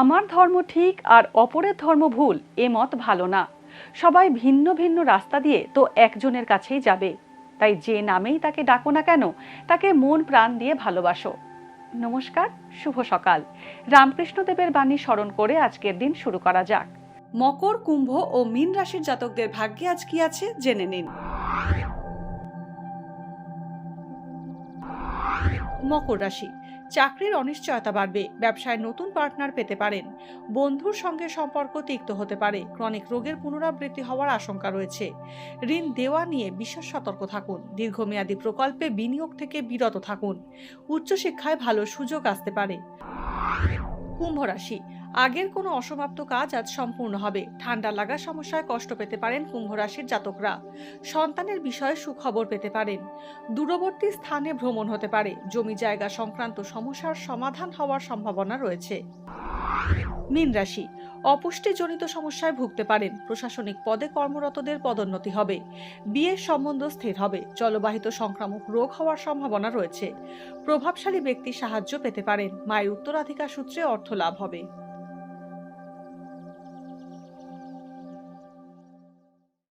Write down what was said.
আমার ধর্ম ঠিক আর অপরের ধর্ম ভুল এ মত ভালো না। সবাই ভিন্ন ভিন্ন রাস্তা দিয়ে তো একজনের কাছেই যাবে। তাই যে নামেই তাকে ডাকো না কেন, তাকে মন প্রাণ দিয়ে ভালোবাসো। নমস্কার, শুভ সকাল। রামকৃষ্ণদেবের বাণী স্মরণ করে আজকের দিন শুরু করা যাক। মকর, কুম্ভ ও মীন রাশির জাতকদের ভাগ্যে আজ কি আছে জেনে নিন। মকর রাশি, চাকরির অনিশ্চয়তা বাড়বে, ব্যবসায় নতুন পার্টনার পেতে পারেন, বন্ধুর সঙ্গে সম্পর্ক তিক্ত হতে পারে, ক্রনিক রোগের পুনরাবৃত্তি হওয়ার আশঙ্কা রয়েছে। ঋণ দেওয়া নিয়ে বিশেষ সতর্ক থাকুন, দীর্ঘমেয়াদী প্রকল্পে বিনিয়োগ থেকে বিরত থাকুন, উচ্চশিক্ষায় ভালো সুযোগ আসতে পারে। কুম্ভ রাশি, আগের কোনো অসমাপ্ত কাজ আজ সম্পূর্ণ হবে, ঠান্ডা লাগার সমস্যায় কষ্ট পেতে পারেন কুম্ভ রাশির জাতকরা, সন্তানের বিষয়ে সুখবর পেতে পারেন, দূরবর্তী স্থানে ভ্রমণ হতে পারে, জমি জায়গা সংক্রান্ত সমস্যার সমাধান হওয়ার সম্ভাবনা রয়েছে। মীন রাশি, অপুষ্টিজনিত সমস্যায় ভুগতে পারেন, প্রশাসনিক পদে কর্মরতদের পদোন্নতি হবে, বিয়ের সম্বন্ধ স্থির হবে, জলবাহিত সংক্রামক রোগ হওয়ার সম্ভাবনা রয়েছে, প্রভাবশালী ব্যক্তির সাহায্য পেতে পারেন, মায়ের উত্তরাধিকার সূত্রে অর্থ লাভ হবে।